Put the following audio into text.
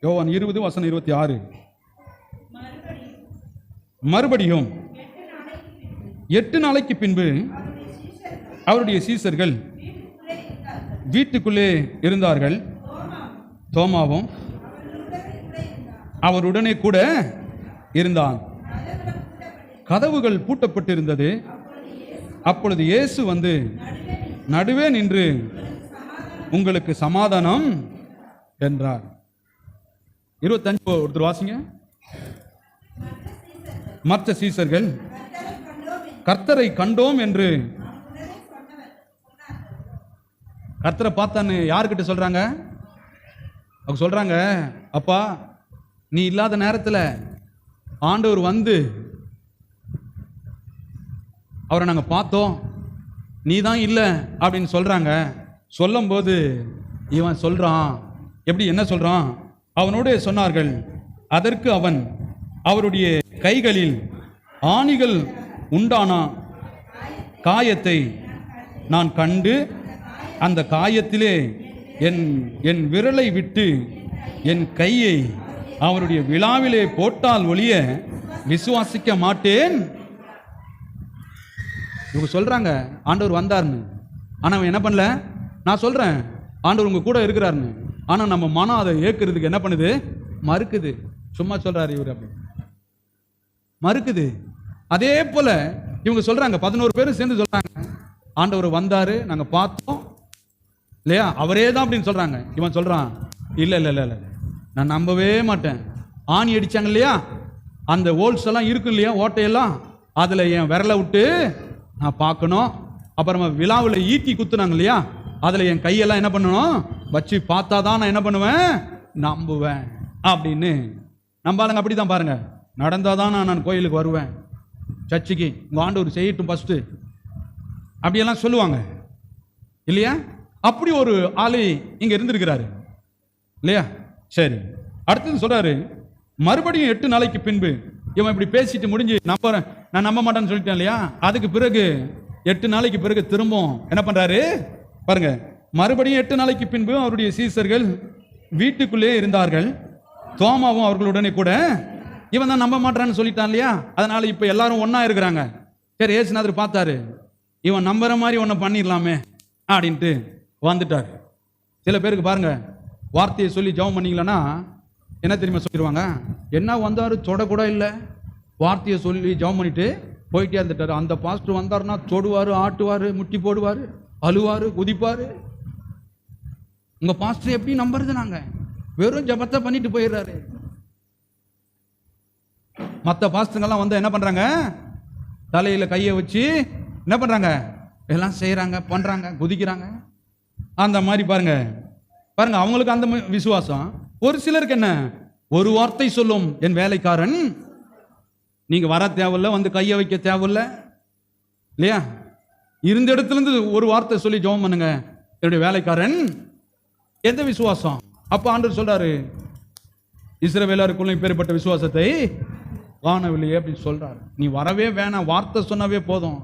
யோவான் 20:26. மறுபடியும் 8 நாளைக்கு பின்பு அவருடைய சீசர்கள் வீட்டுக்குள்ளே இருந்தார்கள். தோமாவும் அவருடனே கூட இருந்தான். கதவுகள் பூட்டப்பட்டிருந்தது. அப்பொழுது இயேசு வந்து நடுவே நின்று உங்களுக்கு சமாதானம் என்றார். 25 ஒருத்தர் வாசிங்க. மற்ற சீசர்கள் கர்த்தரை கண்டோம் என்று கர்த்தரை பார்த்தான்னு யாருக்கிட்ட சொல்றாங்க? அவங்க சொல்றாங்க, அப்பா நீ இல்லாத நேரத்தில் ஆண்டவர் வந்து அவரை நாங்கள் பார்த்தோம், நீ தான் இல்லை அப்படின்னு சொல்றாங்க. சொல்லும் போது இவன் சொல்றான், எப்படி என்ன சொல்றான்? அவனோடு சொன்னார்கள், அதற்கு அவன் அவருடைய கைகளில் ஆணிகள் உண்டான காயத்தை நான் கண்டு அந்த காயத்திலே என் விரலை விட்டு என் கையை அவருடைய விழாவிலே போட்டால் ஒழிய விசுவாசிக்க மாட்டேன். இவங்க சொல்றாங்க ஆண்டவர் வந்தார்னு. ஆனா அவன் என்ன பண்ணல? நான் சொல்றேன் ஆண்டவர் உங்க கூட இருக்கிறாருன்னு. ஆனா நம்ம மனம் அதை ஏற்கிறதுக்கு என்ன பண்ணுது? மறுக்குது. சும்மா சொல்றாரு இவர், அப்படி மறுக்குது. அதே போல இவங்க சொல்றாங்க, 11 பேரும் சேர்ந்து சொல்றாங்க, ஆண்டவர் வந்தாரு, நாங்க பார்த்தோம் இல்லையா, அவரே தான் அப்படின்னு சொல்றாங்க. இவன் சொல்றான், இல்ல இல்ல இல்ல இல்ல, நான் நம்பவே மாட்டேன். ஆணி அடிச்சாங்க இல்லையா, அந்த ஹோல்ஸ் எல்லாம் இருக்கு இல்லையா, ஓட்டையெல்லாம், அதுல என் விரலை விட்டு நான் பார்க்கணும். அப்புறமா விழாவில் ஈட்டி குத்துனாங்க இல்லையா, அதுல என் கையெல்லாம் என்ன பண்ணணும் வச்சு பார்த்தாதான் நான் என்ன பண்ணுவேன், நம்புவேன் அப்படின்னு. நம்பாளுங்க அப்படிதான் பாருங்க, நடந்தாதான் நான் கோயிலுக்கு வருவேன், சர்ச்சுக்கு உங்க ஆண்டவர் செய்யட்டும் ஃபர்ஸ்ட் அப்படியெல்லாம் சொல்லுவாங்க இல்லையா. அப்படி ஒரு ஆளு இங்க இருந்திருக்கிறாரு இல்லையா. சரி, அடுத்தது சொல்றாரு, மறுபடியும் 8 நாளைக்கு பின்பு. இவன் இப்படி பேசிட்டு முடிஞ்சு நான் நம்ப மாட்டேன்னு சொல்லிட்டேன் இல்லையா. அதுக்கு பிறகு 8 நாளைக்கு பிறகு திரும்பவும் என்ன பண்றாரு பாருங்க. மறுபடியும் 8 நாளைக்கு பின்பு அவருடைய சீசர்கள் வீட்டுக்குள்ளே இருந்தார்கள். தோமாவும் அவர்களுடனே கூட. இவன் தான் நம்ப மாட்டான்னு சொல்லிட்டான் இல்லையா, அதனால இப்ப எல்லாரும் ஒன்னா இருக்கிறாங்க. சரி, ஏசுநாதர் பார்த்தாரு, இவன் நம்புற மாதிரி ஒன்ன பண்ணிடலாமே அப்படின்ட்டு வந்துட்டார். சில பேருக்கு பாருங்க, வார்த்தையை சொல்லி ஜெபம் பண்ணீங்களன்னா என்ன தெரியுமா சொல்லிடுவாங்க, என்ன வந்தாரு தொட கூட இல்லை, வார்த்தையை சொல்லி ஜெபம் பண்ணிட்டு போயிட்டே இருந்துட்டாரு. அந்த பாஸ்டர் வந்தாருன்னா தொடுவாரு, ஆட்டுவாரு, முட்டி போடுவாரு, அழுவாரு, குதிப்பாரு. உங்க பாஸ்டர் எப்படி நம்புறது? நாங்க வெறும் ஜபத்தை பண்ணிட்டு போயிடுறாரு. மற்ற பாஸ்டருங்கெல்லாம் வந்து என்ன பண்றாங்க, தலையில கையை வச்சு என்ன பண்றாங்க, எல்லாம் செய்யறாங்க, பண்றாங்க, குதிக்கிறாங்க. அந்த மாதிரி பாருங்க பாருங்க, அவங்களுக்கு அந்த விசுவாசம். ஒரு சிலருக்கு என்ன, ஒரு வார்த்தை சொல்லும் என் வேலைக்காரன், நீங்க வர தேவையில்ல, வந்து கையை வைக்க தேவையில்ல இல்லையா, இருந்த இடத்துல இருந்து ஒரு வார்த்தை சொல்லி ஜெபம் பண்ணுங்க என்னுடைய வேலைக்காரன். எந்த விசுவாசம்? அப்ப ஆண்டவர் சொல்றாரு, இஸ்ரவேலருக்குள்ள இப்பேற்பட்ட விசுவாசத்தை காணவில்லையே அப்படின்னு சொல்றாரு. நீ வரவே வேணாம், வார்த்தை சொன்னவே போதும்.